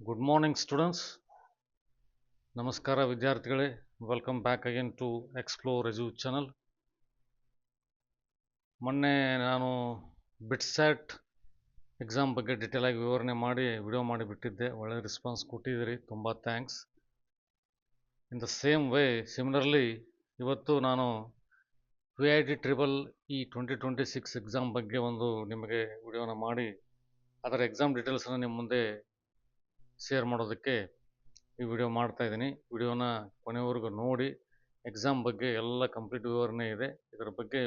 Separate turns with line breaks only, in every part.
Good morning, students. Namaskara, ವಿದ್ಯಾರ್ಥಿಗಳೇ. Welcome back again to Explore Edu channel. ಮೊನ್ನೆ ನಾನು ಬಿಟ್ಸ್ಯಾಟ್ exam ಬಗ್ಗೆ ಡೀಟೇಲ್ ಆಗಿ ವಿವರಣೆ ಮಾಡಿ ವಿಡಿಯೋ ಮಾಡಿ ಬಿಟ್ಟಿದ್ದೆ. ಒಳ್ಳೆ ರೆಸ್ಪಾನ್ಸ್ ಕೊಟ್ಟಿದ್ದೀರಿ, ತುಂಬ thanks. In the same way similarly ಇವತ್ತು ನಾನು VIT EEE 2026 ಎಕ್ಸಾಮ್ ಬಗ್ಗೆ ಒಂದು ನಿಮಗೆ ವಿಡಿಯೋನ ಮಾಡಿ ಅದರ ಎಕ್ಸಾಮ್ ಡೀಟೇಲ್ಸನ್ನು ನಿಮ್ಮ ಮುಂದೆ ಶೇರ್ ಮಾಡೋದಕ್ಕೆ ಈ ವಿಡಿಯೋ ಮಾಡ್ತಾ ಇದ್ದೀನಿ. ವಿಡಿಯೋನ ಕೊನೆವರೆಗೂ ನೋಡಿ, ಎಕ್ಸಾಮ್ ಬಗ್ಗೆ ಎಲ್ಲ ಕಂಪ್ಲೀಟ್ ವಿವರಣೆ ಇದೆ. ಇದರ ಬಗ್ಗೆ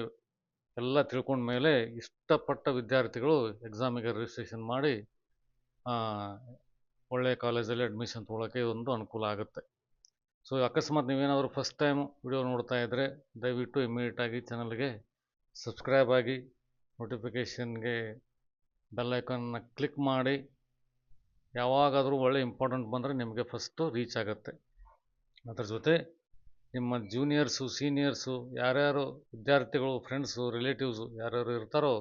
ಎಲ್ಲ ತಿಳ್ಕೊಂಡ ಮೇಲೆ ಇಷ್ಟಪಟ್ಟ ವಿದ್ಯಾರ್ಥಿಗಳು ಎಕ್ಸಾಮಿಗೆ ರಿಜಿಸ್ಟ್ರೇಷನ್ ಮಾಡಿ ಒಳ್ಳೆಯ ಕಾಲೇಜಲ್ಲಿ ಅಡ್ಮಿಷನ್ ತೊಗೊಳಕ್ಕೆ ಒಂದು ಅನುಕೂಲ ಆಗುತ್ತೆ. ಸೊ ಅಕಸ್ಮಾತ್ ನೀವೇನಾದರೂ ಫಸ್ಟ್ ಟೈಮ್ ವಿಡಿಯೋ ನೋಡ್ತಾ ಇದ್ದರೆ ದಯವಿಟ್ಟು ಇಮಿಡಿಯೇಟಾಗಿ ಚಾನಲ್ಗೆ ಸಬ್ಸ್ಕ್ರೈಬ್ ಆಗಿ ನೋಟಿಫಿಕೇಷನ್ಗೆ ಬೆಲ್ ಐಕಾನ್ನ ಕ್ಲಿಕ್ ಮಾಡಿ. ಯಾವಾಗಾದರೂ ಒಳ್ಳೆ ಇಂಪಾರ್ಟೆಂಟ್ ಬಂದರೆ ನಿಮಗೆ ಫಸ್ಟು ರೀಚ್ ಆಗುತ್ತೆ. ಅದರ ಜೊತೆ ನಿಮ್ಮ ಜೂನಿಯರ್ಸು, ಸೀನಿಯರ್ಸು, ಯಾರ್ಯಾರು ವಿದ್ಯಾರ್ಥಿಗಳು, ಫ್ರೆಂಡ್ಸು, ರಿಲೇಟಿವ್ಸು ಯಾರ್ಯಾರು ಇರ್ತಾರೋ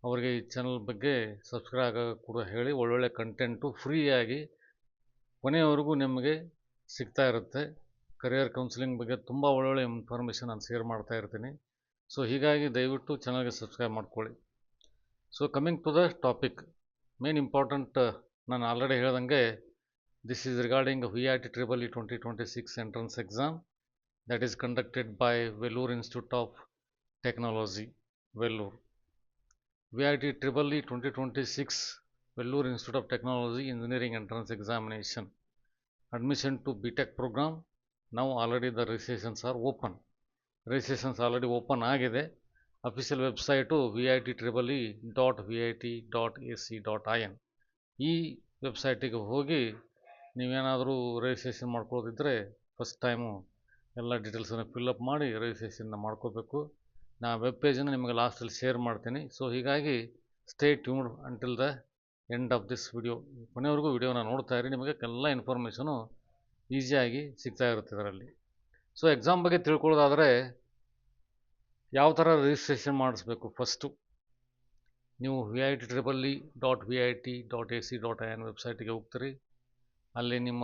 ಅವರಿಗೆ ಈ ಚಾನಲ್ ಬಗ್ಗೆ ಸಬ್ಸ್ಕ್ರೈಬ್ ಆಗ ಕೂಡ ಹೇಳಿ. ಒಳ್ಳೊಳ್ಳೆ ಕಂಟೆಂಟು ಫ್ರೀಯಾಗಿ ಕೊನೆಯವರೆಗೂ ನಿಮಗೆ ಸಿಗ್ತಾ ಇರುತ್ತೆ. ಕರಿಯರ್ ಕೌನ್ಸಿಲಿಂಗ್ ಬಗ್ಗೆ ತುಂಬ ಒಳ್ಳೊಳ್ಳೆ ಇನ್ಫಾರ್ಮೇಷನ್ ನಾನು ಶೇರ್ ಮಾಡ್ತಾ ಇರ್ತೀನಿ. ಸೊ ಹೀಗಾಗಿ ದಯವಿಟ್ಟು ಚಾನಲ್ಗೆ ಸಬ್ಸ್ಕ್ರೈಬ್ ಮಾಡ್ಕೊಳ್ಳಿ. So coming to the topic, main important ನಾನು ಆಲ್ರೆಡಿ ಹೇಳ್ದಂಗೆ this is regarding VIT EEE 2026 entrance exam that is conducted by Vellore Institute of Technology, Vellore. VIT EEE 2026 Vellore Institute of Technology Engineering Entrance Examination. Admission to BTech program. Now already the registrations are open. Registrations already open ಆಗಿದೆ. Official website VIT.vit.ac.in. ಈ ವೆಬ್ಸೈಟಿಗೆ ಹೋಗಿ ನೀವೇನಾದರೂ registration ಮಾಡ್ಕೊಳ್ಳೋದಿದ್ದರೆ first time ಎಲ್ಲ ಡೀಟೇಲ್ಸನ್ನು fill up ಮಾಡಿ ರಿಜಿಸ್ಟ್ರೇಷನ್ನ ಮಾಡ್ಕೋಬೇಕು. ನಾ ವೆಬ್ ಪೇಜನ್ನು ನಿಮಗೆ ಲಾಸ್ಟಲ್ಲಿ ಶೇರ್ ಮಾಡ್ತೀನಿ. ಸೊ ಹೀಗಾಗಿ stay tuned until the end of this video. ಕೊನೆವರೆಗೂ ವಿಡಿಯೋನ ನೋಡ್ತಾ ಇರಿ, ನಿಮಗೆ ಎಲ್ಲ ಇನ್ಫಾರ್ಮೇಷನು ಈಸಿಯಾಗಿ ಸಿಗ್ತಾ ಇರುತ್ತೆ ಇದರಲ್ಲಿ. ಸೊ ಎಕ್ಸಾಮ್ ಬಗ್ಗೆ ತಿಳ್ಕೊಳ್ಳೋದಾದರೆ ಯಾವ ಥರ ರಿಜಿಸ್ಟ್ರೇಷನ್ ಮಾಡಿಸ್ಬೇಕು. ಫಸ್ಟು ನೀವು VIT.vit.ac.in ವೆಬ್ಸೈಟಿಗೆ ಹೋಗ್ತೀರಿ. ಅಲ್ಲಿ ನಿಮ್ಮ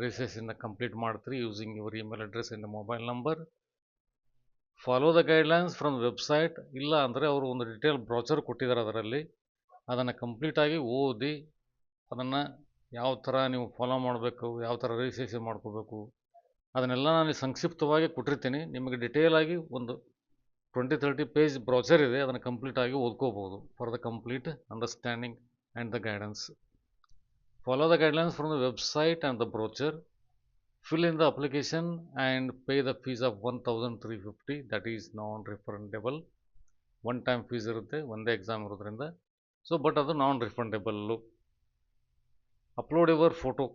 ರಿಜಿಸ್ಟ್ರೇಷನ್ನ ಕಂಪ್ಲೀಟ್ ಮಾಡ್ತೀರಿ using your email address and mobile number. Follow the guidelines from website. ಇಲ್ಲ ಅಂದರೆ ಅವರು ಒಂದು ಡಿಟೇಲ್ ಬ್ರೌಚರ್ ಕೊಟ್ಟಿದ್ದಾರೆ, ಅದರಲ್ಲಿ ಅದನ್ನು ಕಂಪ್ಲೀಟಾಗಿ ಓದಿ ಅದನ್ನು ಯಾವ ಥರ ನೀವು ಫಾಲೋ ಮಾಡಬೇಕು, ಯಾವ ಥರ ರಿಜಿಸ್ಟ್ರೇಷನ್ ಮಾಡ್ಕೋಬೇಕು ಅದನ್ನೆಲ್ಲ ನಾನು ಸಂಕ್ಷಿಪ್ತವಾಗಿ ಕೊಟ್ಟಿರ್ತೀನಿ. ನಿಮಗೆ ಡಿಟೇಲಾಗಿ ಒಂದು 20-30 ಪೇಜ್ ಬ್ರೌಚರ್ ಇದೆ, ಅದನ್ನು ಕಂಪ್ಲೀಟಾಗಿ ಓದ್ಕೋಬೋದು for the complete understanding and the guidance. Follow the guidelines from the website and the brochure. Fill in the application and pay the fees of 1350. That is non-refundable. One time fees ಇರುತ್ತೆ, ಒಂದೇ exam ಇರೋದ್ರಿಂದ. So but ಅದು non refundable. Upload your photo.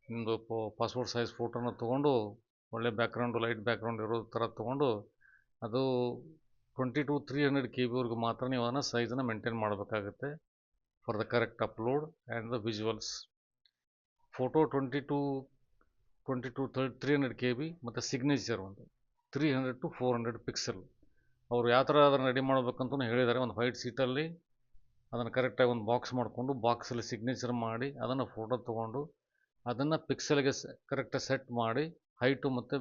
ನಿಮ್ಮದು passport size ಫೋಟೋನ ತೊಗೊಂಡು ಒಳ್ಳೆ background, light background ಇರೋ ಥರ ತೊಗೊಂಡು ಅದು 20-300 KB ಮಾತ್ರ ನೀವು ಅದನ್ನು ಸೈಜನ್ನು ಮೇಂಟೈನ್ ಮಾಡಬೇಕಾಗುತ್ತೆ for the correct upload and the visuals. Photo 300 KB ಮತ್ತು ಸಿಗ್ನೇಚರ್ ಒಂದು 300-400 ಪಿಕ್ಸೆಲ್. ಅವರು ಯಾವ ಥರ ಅದನ್ನು ರೆಡಿ ಮಾಡಬೇಕಂತೂ ಹೇಳಿದ್ದಾರೆ. ಒಂದು ವೈಟ್ ಶೀಟಲ್ಲಿ ಅದನ್ನು ಕರೆಕ್ಟಾಗಿ ಒಂದು ಬಾಕ್ಸ್ ಮಾಡಿಕೊಂಡು ಬಾಕ್ಸಲ್ಲಿ ಸಿಗ್ನೇಚರ್ ಮಾಡಿ ಅದನ್ನು ಫೋಟೋ ತೊಗೊಂಡು ಅದನ್ನು ಪಿಕ್ಸೆಲ್ಗೆ ಕರೆಕ್ಟಾಗಿ ಸೆಟ್ ಮಾಡಿ ಹೈಟು ಮತ್ತು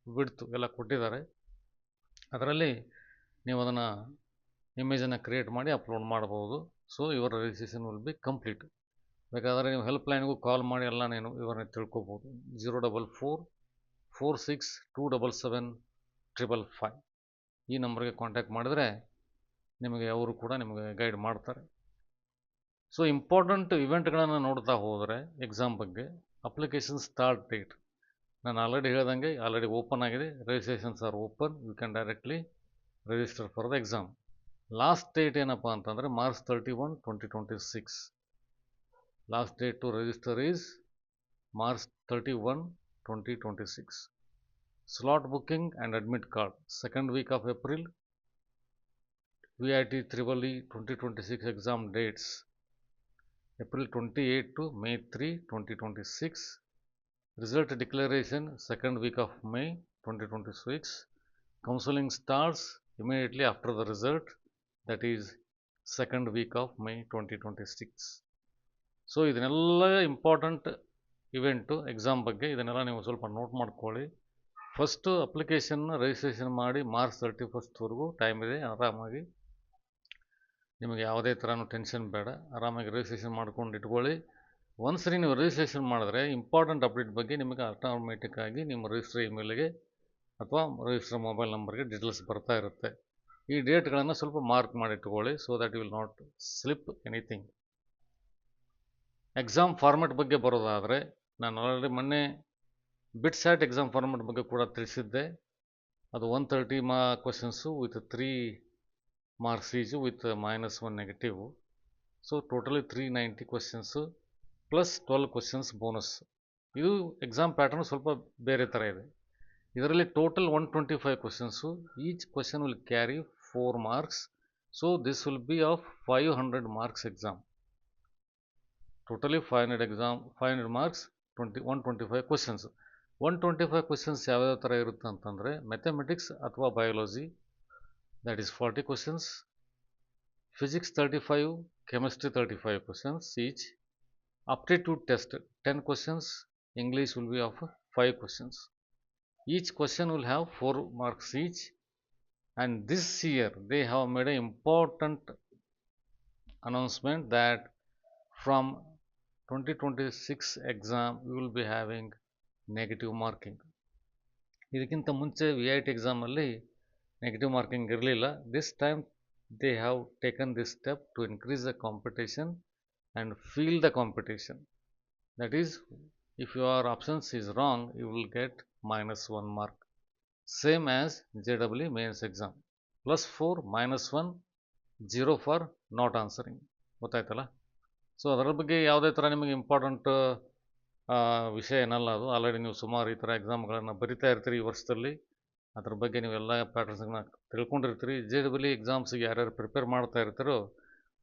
ವಿಡ್ತು ಎಲ್ಲ ಕೊಟ್ಟಿದ್ದಾರೆ. ಅದರಲ್ಲಿ ನೀವು ಅದನ್ನು ಇಮೇಜನ್ನು ಕ್ರಿಯೇಟ್ ಮಾಡಿ ಅಪ್ಲೋಡ್ ಮಾಡ್ಬೋದು. So your registration will be complete. ಬೇಕಾದರೆ ನೀವು ಹೆಲ್ಪ್ ಲೈನ್ಗೂ ಕಾಲ್ ಮಾಡಿ ಎಲ್ಲ ನೀನು ಇವರನ್ನ ತಿಳ್ಕೊಬೋದು. 044-46-277-555 ಈ ನಂಬರ್ಗೆ ಕಾಂಟ್ಯಾಕ್ಟ್ ಮಾಡಿದರೆ ನಿಮಗೆ ಅವರು ಕೂಡ ನಿಮಗೆ ಗೈಡ್ ಮಾಡ್ತಾರೆ. ಸೊ ಇಂಪಾರ್ಟೆಂಟ್ ಇವೆಂಟ್ಗಳನ್ನು ನೋಡ್ತಾ ಹೋದರೆ ಎಕ್ಸಾಮ್ ಬಗ್ಗೆ, ಅಪ್ಲಿಕೇಶನ್ ಸ್ಟಾರ್ಟ್ ಡೇಟ್ ನಾನು ಆಲ್ರೆಡಿ ಹೇಳ್ದಂಗೆ ಆಲ್ರೆಡಿ ಓಪನ್ ಆಗಿದೆ. Registrations are open. You can directly register for the exam. Last date ಏನಪ್ಪ ಅಂತಂದರೆ March 31, 2026. Last date to register is March 31, 2026. Slot booking and admit card second week of April. VIT EEE 2026 exam dates April 28 to May 3, 2026. Result declaration second week of May 2026. Counselling starts immediately after the result, that is second week of May 2026. So ಇದನ್ನೆಲ್ಲ important event exam ಬಗ್ಗೆ ಇದನ್ನೆಲ್ಲ ನೀವು ಸ್ವಲ್ಪ note ಮಾಡ್ಕೊಳ್ಳಿ. First ಅಪ್ಲಿಕೇಶನ್ನ registration ಮಾಡಿ March 31st time ಇದೆ. ಆರಾಮಾಗಿ ನಿಮಗೆ ಯಾವುದೇ ಥರನೂ ಟೆನ್ಷನ್ ಬೇಡ, ಆರಾಮಾಗಿ ರಿಜಿಸ್ಟ್ರೇಷನ್ ಮಾಡ್ಕೊಂಡು ಇಟ್ಕೊಳ್ಳಿ. ಒಂದ್ಸರಿ ನೀವು ರಿಜಿಸ್ಟ್ರೇಷನ್ ಮಾಡಿದ್ರೆ ಇಂಪಾರ್ಟೆಂಟ್ ಅಪ್ಡೇಟ್ ಬಗ್ಗೆ ನಿಮಗೆ ಆಟೋಮೆಟಿಕ್ಕಾಗಿ ನಿಮ್ಮ ರಿಜಿಸ್ಟರ್ ಇಮೇಲ್ಗೆ ಅಥವಾ ರಿಜಿಸ್ಟರ್ ಮೊಬೈಲ್ ನಂಬರ್ಗೆ ಡೀಟೇಲ್ಸ್ ಬರ್ತಾ ಇರುತ್ತೆ. ಈ ಡೇಟ್ಗಳನ್ನು ಸ್ವಲ್ಪ ಮಾರ್ಕ್ ಮಾಡಿ ಇಟ್ಕೊಳ್ಳಿ, so that you will not slip anything. Exam format ಬಗ್ಗೆ ಬರೋದಾದರೆ, ನಾನು ಆಲ್ರೆಡಿ ಮೊನ್ನೆ ಬಿಟ್ಸ್ಯಾಟ್ ಎಕ್ಸಾಮ್ ಫಾರ್ಮೆಟ್ ಬಗ್ಗೆ ಕೂಡ ತಿಳಿಸಿದ್ದೆ. ಅದು 130 ಕ್ವಶನ್ಸು ವಿತ್ 3 ಮಾರ್ಕ್ಸ್ ಈಜು with -1 negative. So totally 390 questions plus 12 questions bonus. ಇದು ಎಕ್ಸಾಮ್ ಪ್ಯಾಟರ್ನ್ ಸ್ವಲ್ಪ ಬೇರೆ ಥರ ಇದೆ. ಇದರಲ್ಲಿ total 125 questions. Each question will carry 4 marks. So this will be of 500 marks exam. Totally 500 marks, 125 questions. 125 questions ಯಾವ್ಯಾವ ಥರ ಇರುತ್ತೆ ಅಂತಂದರೆ, ಮ್ಯಾಥಮೆಟಿಕ್ಸ್ ಅಥವಾ biology, that is 40 questions, physics 35, chemistry 35 questions each, aptitude test 10 questions, English will be of 5 questions. Each question will have 4 marks each, and this year they have made an important announcement that from 2026 exam we will be having negative marking. ಇದಕ್ಕಿಂತ ಮುಂಚೆ VIT ಎಕ್ಸಾಮಲ್ಲಿ negative marking ಇರಲಿಲ್ಲ. This time they have taken this step to increase the competition and feel the competition. That is, if your options is wrong you will get -1 mark, same as JEE mains exam. +4 -1 0 ಫಾರ್ not answering. ಗೊತ್ತಾಯ್ತಲ್ಲ? So ಅದರ ಬಗ್ಗೆ ಯಾವುದೇ ಥರ ನಿಮಗೆ important ವಿಷಯ ಏನಲ್ಲ. ಅದು ಆಲ್ರೆಡಿ ನೀವು ಸುಮಾರು ಈ ಥರ ಎಕ್ಸಾಮ್ಗಳನ್ನು ಬರಿತಾ ಇರ್ತೀರಿ ಈ ವರ್ಷದಲ್ಲಿ. ಅದ್ರ ಬಗ್ಗೆ ನೀವೆಲ್ಲ ಪ್ಯಾಟರ್ನ್ಸ್ಗಳನ್ನ ತಿಳ್ಕೊಂಡಿರ್ತೀರಿ. JEE ಎಕ್ಸಾಮ್ಸಿಗೆ ಯಾರ್ಯಾರು ಪ್ರಿಪೇರ್ ಮಾಡ್ತಾ ಇರ್ತಾರೋ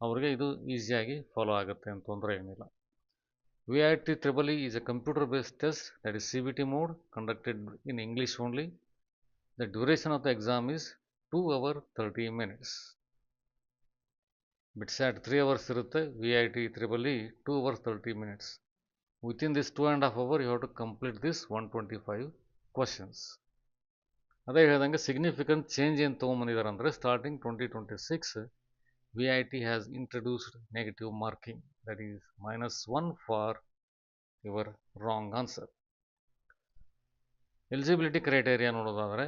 ಅವ್ರಿಗೆ ಇದು ಈಸಿಯಾಗಿ ಫಾಲೋ ಆಗುತ್ತೆ, ಅಂತ ತೊಂದರೆ ಏನಿಲ್ಲ. VIT EEE is a computer based test, that is CBT mode, conducted in English only. The duration of the exam is 2 hours 30 minutes. BITSAT 3 hours ಇರುತ್ತೆ, VIT EEE 2 hours 30 minutes. Within this 2.5 hours you have to complete this 125 questions. ಅದೇ ಹೇಳಿದಂಗೆ significant change ಏನು ತೊಗೊಂಬಂದಿದ್ದಾರೆ ಅಂದರೆ, starting 2026 VIT has introduced negative marking, that is -1 for your wrong answer. Eligibility criteria ನೋಡೋದಾದರೆ,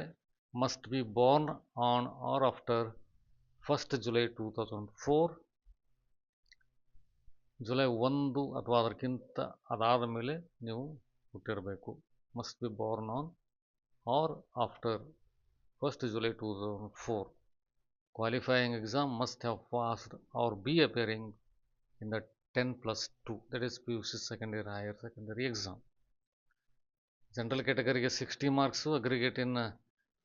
must be born on or after 1st July 2004, July 1 ಅಥವಾ ಅದಕ್ಕಿಂತ ಅದಾದ ಮೇಲೆ ನೀವು ಹುಟ್ಟಿರಬೇಕು. Must be born on or after 1st July 2004. Qualifying exam must have passed or be appearing in the 10+2, that is PUC second year higher secondary exam. General category 60 marks aggregate in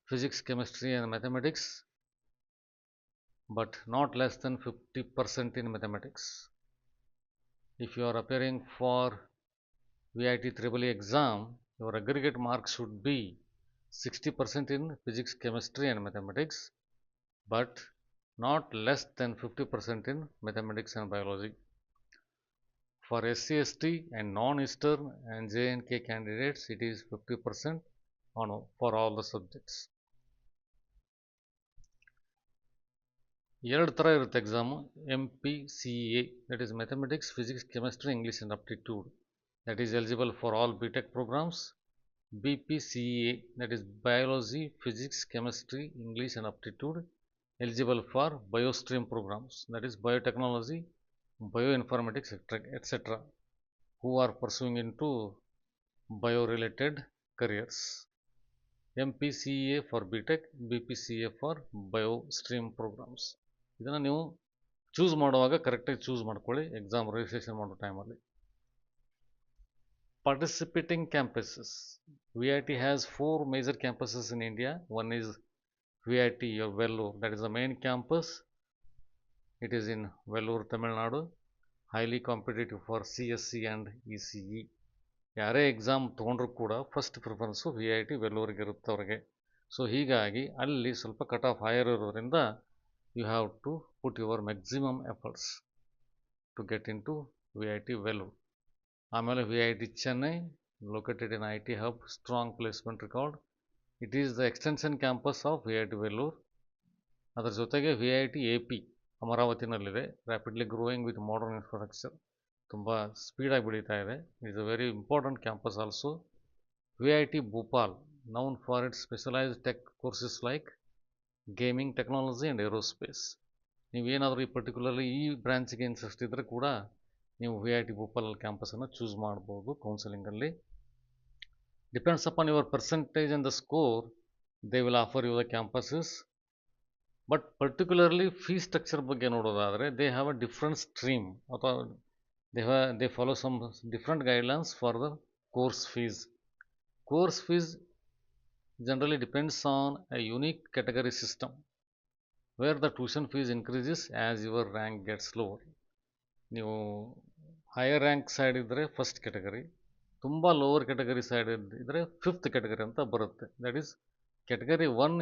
physics, chemistry and mathematics, but not less than 50% in mathematics. If you are appearing for VIT EEE exam, your aggregate marks should be 60% in physics, chemistry and mathematics, but not less than 50% in mathematics and biology. For SC, ST and non-Eastern and JNK candidates, it is 50% for all the subjects. ಎರಡು ಥರ ಇರುತ್ತೆ exam. MPCA, that is mathematics, physics, chemistry, English and aptitude, that is eligible for all BTech programs. BPCA, that is biology, physics, chemistry, English and aptitude, eligible for biostream programs, that is biotechnology, bioinformatics, etc., who are pursuing into bio-related careers. MPCA for BTech, BPCA for biostream programs. ಇದನ್ನು ನೀವು choose ಮಾಡುವಾಗ ಕರೆಕ್ಟಾಗಿ choose ಮಾಡ್ಕೊಳ್ಳಿ exam registration ಮಾಡೋ ಟೈಮಲ್ಲಿ. Participating campuses. VIT has 4 major campuses in India. One is VIT Vellore, that is the main campus. It is in Vellore, Tamil Nadu. Highly competitive for CSC and ECE. ಯಾರೇ exam ತೊಗೊಂಡ್ರು ಕೂಡ first preference VIT ವೆಲ್ಲೂರಿಗೆ ಇರುತ್ತೆ ಅವ್ರಿಗೆ. So ಹೀಗಾಗಿ ಅಲ್ಲಿ ಸ್ವಲ್ಪ cut off higher ಇರೋದ್ರಿಂದ you have to put your maximum efforts to get into VIT Vellore. ಆಮೇಲೆ VIT Chennai, located in IT hub, strong placement record. It is the extension campus of VIT Vellore. ಅದರ ಜೊತೆಗೆ VIT AP ಅಮರಾವತಿನಲ್ಲಿದೆ, rapidly growing with modern infrastructure. ತುಂಬ ಸ್ಪೀಡಾಗಿ ಬೆಳೀತಾ ಇದೆ. It's a very important campus also. VIT Bhopal, known for its specialized tech courses like gaming technology and aerospace. ನೀವೇನಾದರೂ ಈ particularly ಈ ಬ್ರ್ಯಾಂಚ್ಗೆ ಇಂಟ್ರೆಸ್ಟ್ ಇದ್ದರೆ ಕೂಡ ನೀವು VIT ಭೋಪಾಲಲ್ಲಿ ಕ್ಯಾಂಪಸನ್ನು ಚೂಸ್ ಮಾಡ್ಬೋದು ಕೌನ್ಸಿಲಿಂಗಲ್ಲಿ. Depends upon your percentage and the score they will offer you the campuses. But particularly fee structure ಬಗ್ಗೆ ನೋಡೋದಾದರೆ they have a different stream ಅಥವಾ they follow some different guidelines for the course fees. Course fees generally depends on a unique category system where the tuition fees increases as your rank gets lower. ನೀವು higher rank side ಇದ್ದರೆ first category, ತುಂಬ lower category side ಇದ್ದರೆ fifth category ಅಂತ ಬರುತ್ತೆ. That is category 1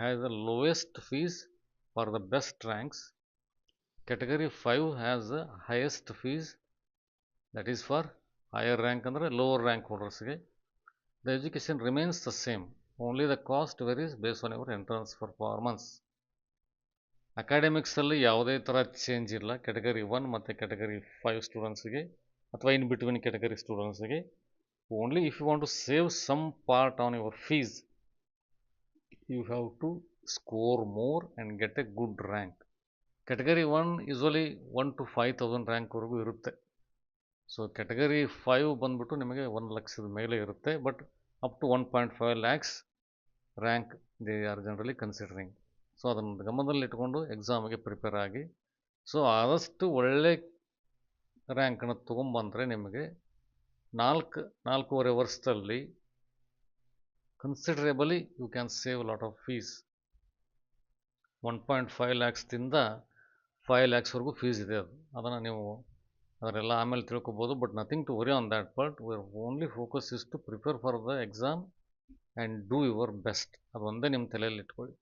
has the lowest fees for the best ranks. Category 5 has the highest fees, that is for higher rank ಅಂದರೆ lower rank ಹೋಲ್ಡರ್ಸ್ಗೆ. The education remains the same, only the cost varies based on your entrance performance. ಅಕಾಡೆಮಿಕ್ಸಲ್ಲಿ ಯಾವುದೇ ಥರ change ಇಲ್ಲ category 1 ಮತ್ತು category 5 ಸ್ಟೂಡೆಂಟ್ಸ್ಗೆ ಅಥವಾ in between category ಸ್ಟೂಡೆಂಟ್ಸ್ಗೆ. Only if you want to save some part on your fees, you have to score more and get a good rank. Category 1 usually 1 to 5,000 ರ್ಯಾಂಕ್ವರೆಗೂ ಇರುತ್ತೆ. So category 5 ಬಂದ್ಬಿಟ್ಟು ನಿಮಗೆ 1 ಲಕ್ಷದ ಮೇಲೆ ಇರುತ್ತೆ. But up to 1.5 lakhs rank they are generally considering. So ಅದನ್ನು ಗಮನದಲ್ಲಿಟ್ಕೊಂಡು ಎಕ್ಸಾಮಿಗೆ prepare ಆಗಿ. ಸೊ ಆದಷ್ಟು ಒಳ್ಳೆ ರ್ಯಾಂಕನ್ನು ತೊಗೊಂಬಂದರೆ ನಿಮಗೆ 4.5 ವರ್ಷದಲ್ಲಿ considerably you can save lot of fees. 1.5 lakhsದಿಂದ 5 lakhsವರೆಗೂ ಫೀಸ್ ಇದೆ. ಅದನ್ನು ನೀವು ಅದರೆಲ್ಲ ಆಮೇಲೆ ತಿಳ್ಕೊಬೋದು. But nothing to worry on that part. Your only focus is to prepare for the exam and do your best. ಅದು ಒಂದೇ ನಿಮ್ಮ ತಲೆಯಲ್ಲಿ ಇಟ್ಕೊಳ್ಳಿ.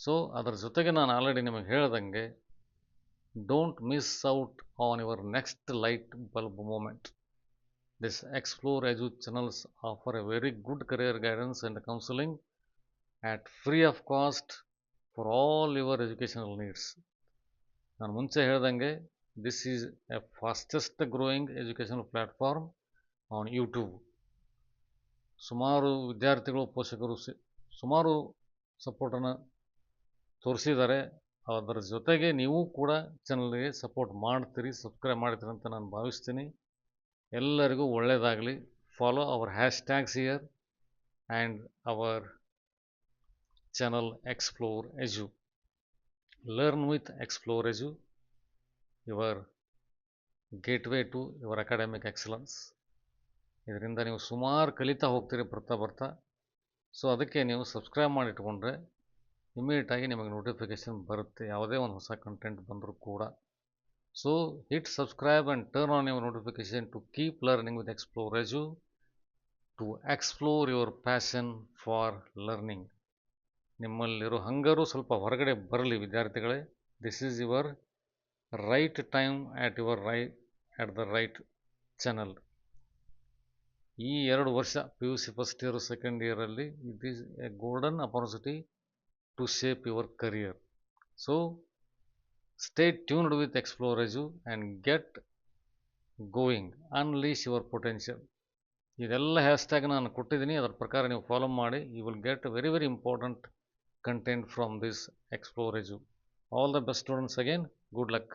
ಸೊ ಅದರ ಜೊತೆಗೆ ನಾನು ಆಲ್ರೆಡಿ ನಿಮಗೆ ಹೇಳ್ದಂಗೆ don't miss out on your next light bulb moment. This Explore Edu channels offer a very good career guidance and counselling at free of cost for all your educational needs. ನಾನು ಮುಂಚೆ ಹೇಳ್ದಂಗೆ this is a fastest growing educational platform on YouTube. ಸುಮಾರು ವಿದ್ಯಾರ್ಥಿಗಳು, ಪೋಷಕರು ಸುಮಾರು ಸಪೋರ್ಟನ್ನು ತೋರಿಸಿದ್ದಾರೆ. ಅದರ ಜೊತೆಗೆ ನೀವು ಕೂಡ ಚಾನಲ್ಗೆ ಸಪೋರ್ಟ್ ಮಾಡ್ತೀರಿ, ಸಬ್ಸ್ಕ್ರೈಬ್ ಮಾಡ್ತೀರಿ ಅಂತ ನಾನು ಭಾವಿಸ್ತೀನಿ. ಎಲ್ಲರಿಗೂ ಒಳ್ಳೆಯದಾಗಲಿ. Follow our hashtags here and our channel Explore Edu. Learn with Explore Edu, your gateway to your academic excellence. ಇದರಿಂದ ನೀವು ಸುಮಾರು ಕಲಿತಾ ಹೋಗ್ತೀರಿ ಬರ್ತಾ. ಸೊ ಅದಕ್ಕೆ ನೀವು ಸಬ್ಸ್ಕ್ರೈಬ್ ಮಾಡಿಟ್ಕೊಂಡ್ರೆ ಇಮಿಡಿಯೇಟಾಗಿ ನಿಮಗೆ ನೋಟಿಫಿಕೇಷನ್ ಬರುತ್ತೆ ಯಾವುದೇ ಒಂದು ಹೊಸ ಕಂಟೆಂಟ್ ಬಂದರೂ ಕೂಡ. So hit subscribe and turn on your notification to keep learning with Explore Edu, to explore your passion for learning. ನಿಮ್ಮಲ್ಲಿರೋ ಹಂಗರು ಸ್ವಲ್ಪ ಹೊರಗಡೆ ಬರಲಿ ವಿದ್ಯಾರ್ಥಿಗಳೇ. This is your right time at the right channel. ಈ 2 ವರ್ಷ PUC first year second ಇಯರಲ್ಲಿ it is a golden opportunity to shape your career. So stay tuned with Explore Edu and get going, unleash your potential. ಇದೆಲ್ಲ hashtag ನಾನು ಕೊಟ್ಟಿದ್ದೀನಿ, ಅದರ ಪ್ರಕಾರ ನೀವು follow ಮಾಡಿ. You will get very very important content from this Explore Edu. All the best students again. Good luck.